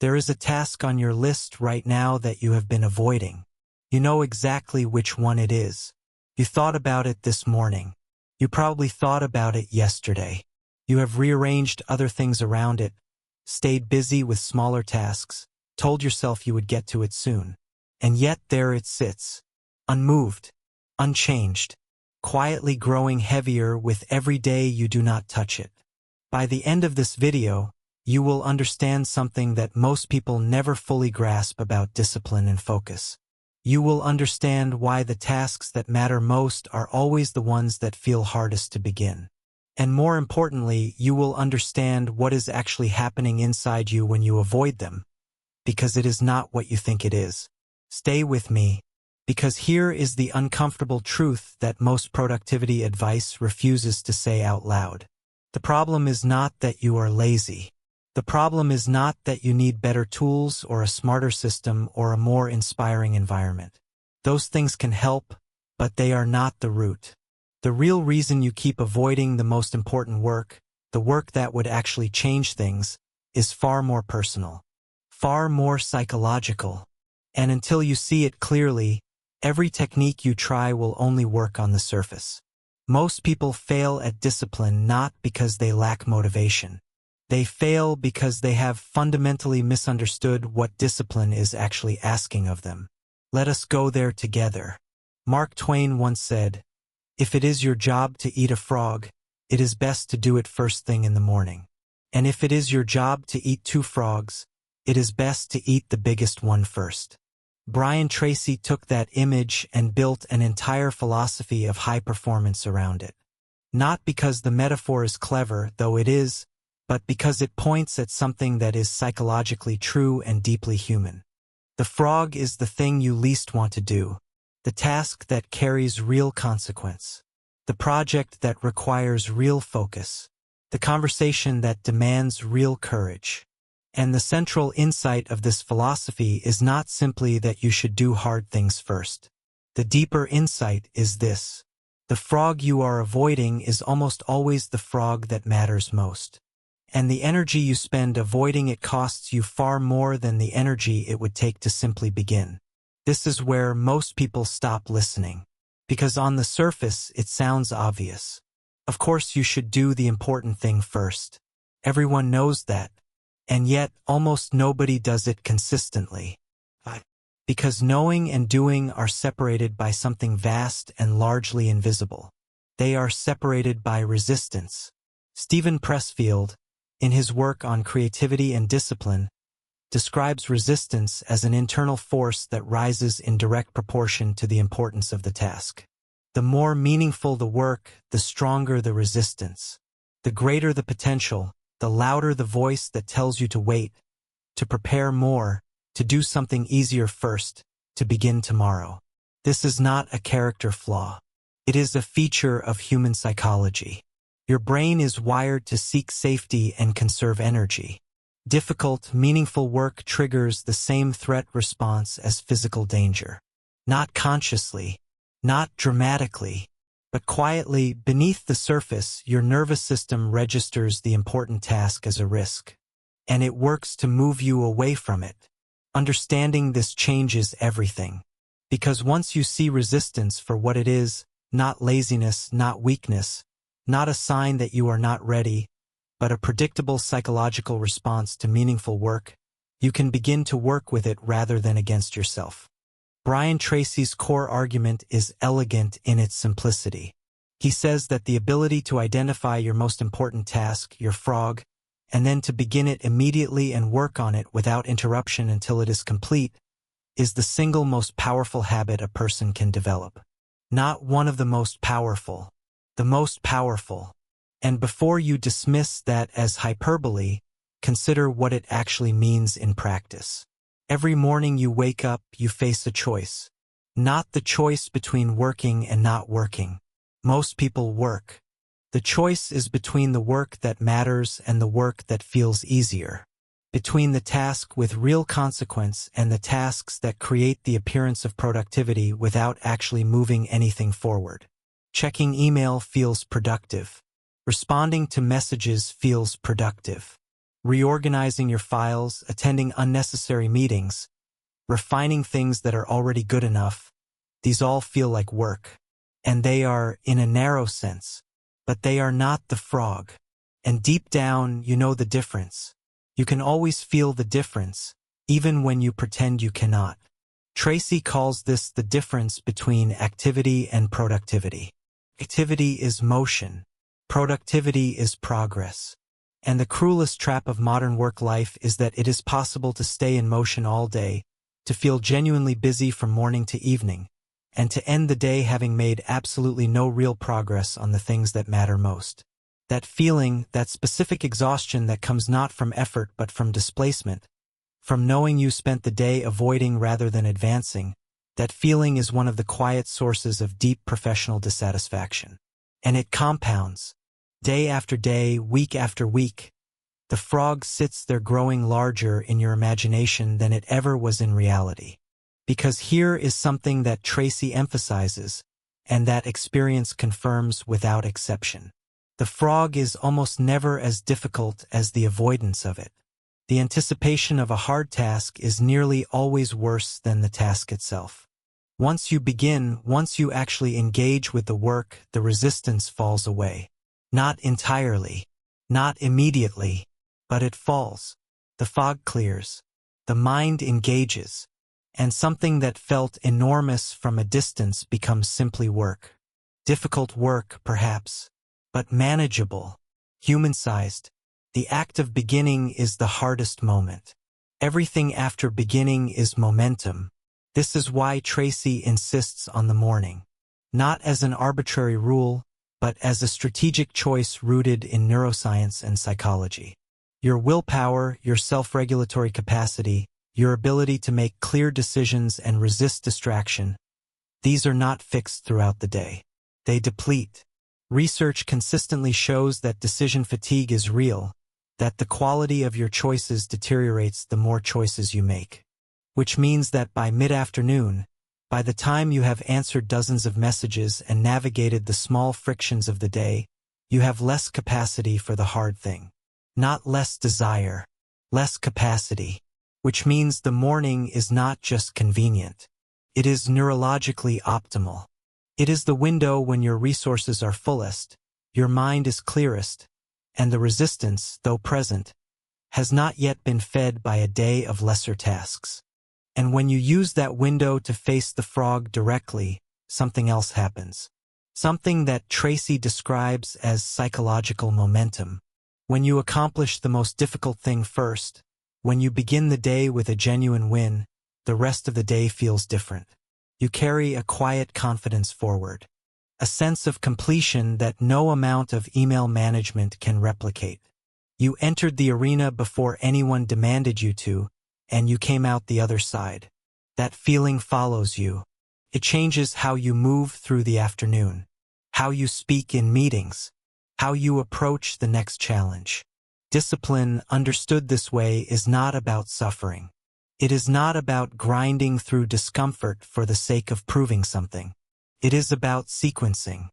There is a task on your list right now that you have been avoiding. You know exactly which one it is. You thought about it this morning. You probably thought about it yesterday. You have rearranged other things around it, stayed busy with smaller tasks, told yourself you would get to it soon. And yet there it sits, unmoved, unchanged, quietly growing heavier with every day you do not touch it. By the end of this video, you will understand something that most people never fully grasp about discipline and focus. You will understand why the tasks that matter most are always the ones that feel hardest to begin. And more importantly, you will understand what is actually happening inside you when you avoid them, because it is not what you think it is. Stay with me, because here is the uncomfortable truth that most productivity advice refuses to say out loud. The problem is not that you are lazy. The problem is not that you need better tools or a smarter system or a more inspiring environment. Those things can help, but they are not the root. The real reason you keep avoiding the most important work, the work that would actually change things, is far more personal, far more psychological. And until you see it clearly, every technique you try will only work on the surface. Most people fail at discipline not because they lack motivation. They fail because they have fundamentally misunderstood what discipline is actually asking of them. Let us go there together. Mark Twain once said, "If it is your job to eat a frog, it is best to do it first thing in the morning. And if it is your job to eat 2 frogs, it is best to eat the biggest one first." Brian Tracy took that image and built an entire philosophy of high performance around it. Not because the metaphor is clever, though it is, but because it points at something that is psychologically true and deeply human. The frog is the thing you least want to do, the task that carries real consequence, the project that requires real focus, the conversation that demands real courage. And the central insight of this philosophy is not simply that you should do hard things first. The deeper insight is this: the frog you are avoiding is almost always the frog that matters most. And the energy you spend avoiding it costs you far more than the energy it would take to simply begin. This is where most people stop listening, because on the surface it sounds obvious. Of course you should do the important thing first. Everyone knows that. And yet, almost nobody does it consistently. Because knowing and doing are separated by something vast and largely invisible. They are separated by resistance. Stephen Pressfield, in his work on creativity and discipline, describes resistance as an internal force that rises in direct proportion to the importance of the task. The more meaningful the work, the stronger the resistance. The greater the potential, the louder the voice that tells you to wait, to prepare more, to do something easier first, to begin tomorrow. This is not a character flaw. It is a feature of human psychology. Your brain is wired to seek safety and conserve energy. Difficult, meaningful work triggers the same threat response as physical danger. Not consciously, not dramatically, but quietly, beneath the surface, your nervous system registers the important task as a risk. And it works to move you away from it. Understanding this changes everything. Because once you see resistance for what it is, not laziness, not weakness, not a sign that you are not ready, but a predictable psychological response to meaningful work, you can begin to work with it rather than against yourself. Brian Tracy's core argument is elegant in its simplicity. He says that the ability to identify your most important task, your frog, and then to begin it immediately and work on it without interruption until it is complete, is the single most powerful habit a person can develop. Not one of the most powerful, the most powerful. And before you dismiss that as hyperbole, consider what it actually means in practice. Every morning you wake up, you face a choice. Not the choice between working and not working. Most people work. The choice is between the work that matters and the work that feels easier. Between the task with real consequence and the tasks that create the appearance of productivity without actually moving anything forward. Checking email feels productive. Responding to messages feels productive. reorganizing your files, attending unnecessary meetings, refining things that are already good enough. These all feel like work. And they are, in a narrow sense. But they are not the frog. And deep down, you know the difference. You can always feel the difference, even when you pretend you cannot. Tracy calls this the difference between activity and productivity. Activity is motion. Productivity is progress. And the cruelest trap of modern work life is that it is possible to stay in motion all day, to feel genuinely busy from morning to evening, and to end the day having made absolutely no real progress on the things that matter most. That feeling, that specific exhaustion that comes not from effort but from displacement, from knowing you spent the day avoiding rather than advancing, that feeling is one of the quiet sources of deep professional dissatisfaction. And it compounds. Day after day, week after week, the frog sits there growing larger in your imagination than it ever was in reality. Because here is something that Tracy emphasizes, and that experience confirms without exception. The frog is almost never as difficult as the avoidance of it. The anticipation of a hard task is nearly always worse than the task itself. Once you begin, once you actually engage with the work, the resistance falls away. Not entirely, not immediately, but it falls. The fog clears. The mind engages. And something that felt enormous from a distance becomes simply work. Difficult work, perhaps, but manageable, human-sized. The act of beginning is the hardest moment. Everything after beginning is momentum. This is why Tracy insists on the morning. Not as an arbitrary rule, but as a strategic choice rooted in neuroscience and psychology. Your willpower, your self-regulatory capacity, your ability to make clear decisions and resist distraction, these are not fixed throughout the day. They deplete. Research consistently shows that decision fatigue is real, that the quality of your choices deteriorates the more choices you make. Which means that by mid-afternoon, by the time you have answered dozens of messages and navigated the small frictions of the day, you have less capacity for the hard thing. Not less desire, less capacity. Which means the morning is not just convenient. It is neurologically optimal. It is the window when your resources are fullest, your mind is clearest, and the resistance, though present, has not yet been fed by a day of lesser tasks. And when you use that window to face the frog directly, something else happens. Something that Tracy describes as psychological momentum. When you accomplish the most difficult thing first, when you begin the day with a genuine win, the rest of the day feels different. You carry a quiet confidence forward. A sense of completion that no amount of email management can replicate. You entered the arena before anyone demanded you to, and you came out the other side. That feeling follows you. It changes how you move through the afternoon, how you speak in meetings, how you approach the next challenge. Discipline, understood this way, is not about suffering. It is not about grinding through discomfort for the sake of proving something. It is about sequencing,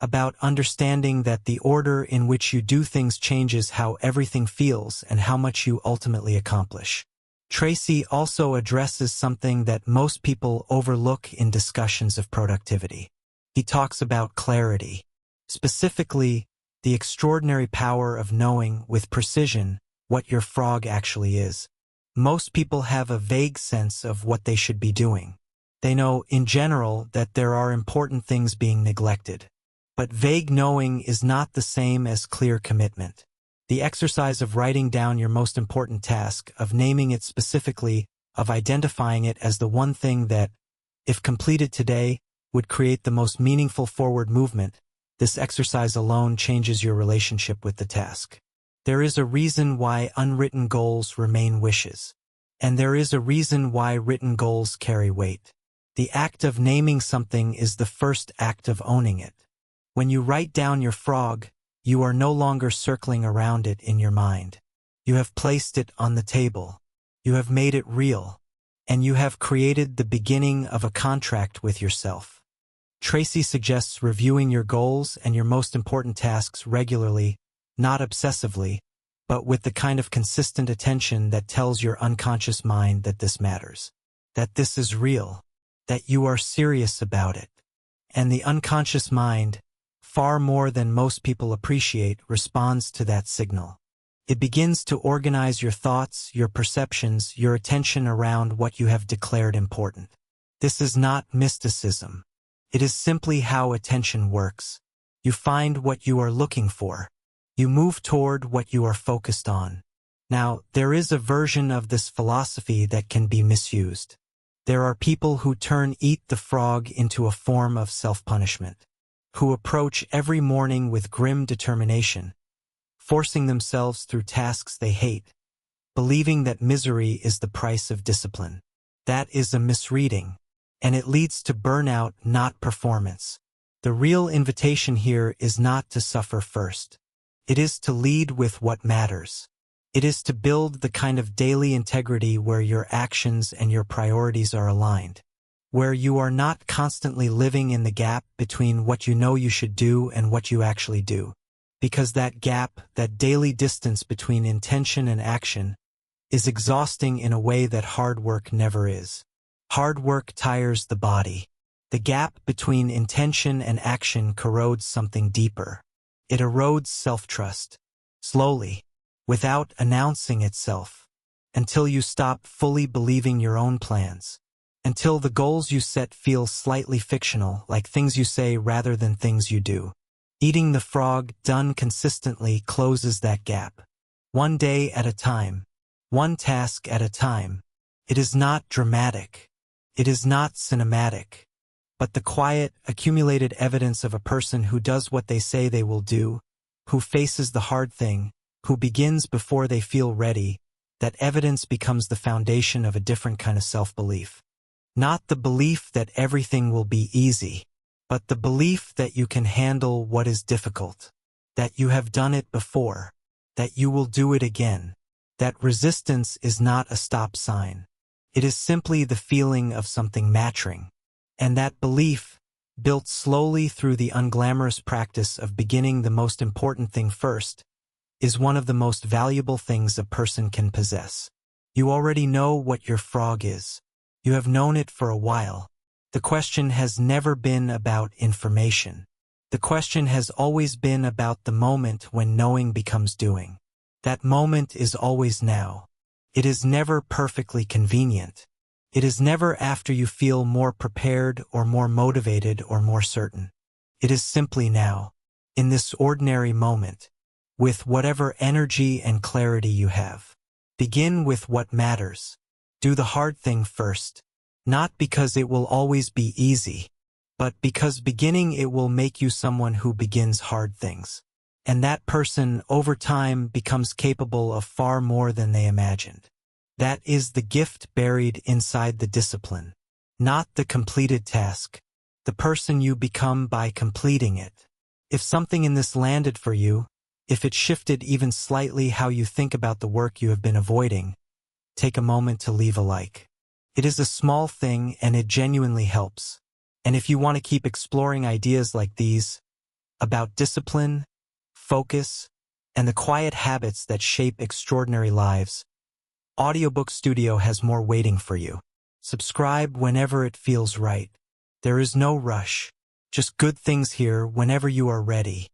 about understanding that the order in which you do things changes how everything feels and how much you ultimately accomplish. Tracy also addresses something that most people overlook in discussions of productivity. He talks about clarity, specifically, the extraordinary power of knowing with precision what your frog actually is. Most people have a vague sense of what they should be doing. They know, in general, that there are important things being neglected. But vague knowing is not the same as clear commitment. The exercise of writing down your most important task, of naming it specifically, of identifying it as the one thing that, if completed today, would create the most meaningful forward movement, this exercise alone changes your relationship with the task. There is a reason why unwritten goals remain wishes. And there is a reason why written goals carry weight. The act of naming something is the first act of owning it. When you write down your frog, you are no longer circling around it in your mind. You have placed it on the table. You have made it real. And you have created the beginning of a contract with yourself. Tracy suggests reviewing your goals and your most important tasks regularly, not obsessively, but with the kind of consistent attention that tells your unconscious mind that this matters, that this is real, that you are serious about it. And the unconscious mind, far more than most people appreciate, responds to that signal. It begins to organize your thoughts, your perceptions, your attention around what you have declared important. This is not mysticism. It is simply how attention works. You find what you are looking for. You move toward what you are focused on. Now, there is a version of this philosophy that can be misused. There are people who turn eat the frog into a form of self-punishment, who approach every morning with grim determination, forcing themselves through tasks they hate, believing that misery is the price of discipline. That is a misreading, and it leads to burnout, not performance. The real invitation here is not to suffer first. It is to lead with what matters. It is to build the kind of daily integrity where your actions and your priorities are aligned, where you are not constantly living in the gap between what you know you should do and what you actually do. Because that gap, that daily distance between intention and action, is exhausting in a way that hard work never is. Hard work tires the body. The gap between intention and action corrodes something deeper. It erodes self-trust, slowly, without announcing itself, until you stop fully believing your own plans, until the goals you set feel slightly fictional, like things you say rather than things you do. Eating the frog, done consistently, closes that gap. One day at a time, one task at a time. It is not dramatic. It is not cinematic. But the quiet, accumulated evidence of a person who does what they say they will do, who faces the hard thing, who begins before they feel ready, that evidence becomes the foundation of a different kind of self-belief. Not the belief that everything will be easy, but the belief that you can handle what is difficult, that you have done it before, that you will do it again, that resistance is not a stop sign. It is simply the feeling of something maturing. And that belief, built slowly through the unglamorous practice of beginning the most important thing first, is one of the most valuable things a person can possess. You already know what your frog is. You have known it for a while. The question has never been about information. The question has always been about the moment when knowing becomes doing. That moment is always now. It is never perfectly convenient. It is never after you feel more prepared or more motivated or more certain. It is simply now, in this ordinary moment, with whatever energy and clarity you have. Begin with what matters. Do the hard thing first, not because it will always be easy, but because beginning it will make you someone who begins hard things. And that person, over time, becomes capable of far more than they imagined. That is the gift buried inside the discipline, not the completed task, the person you become by completing it. If something in this landed for you, if it shifted even slightly how you think about the work you have been avoiding, take a moment to leave a like. It is a small thing and it genuinely helps. And if you want to keep exploring ideas like these, about discipline, focus, and the quiet habits that shape extraordinary lives, Audiobook Studio has more waiting for you. Subscribe whenever it feels right. There is no rush. Just good things here whenever you are ready.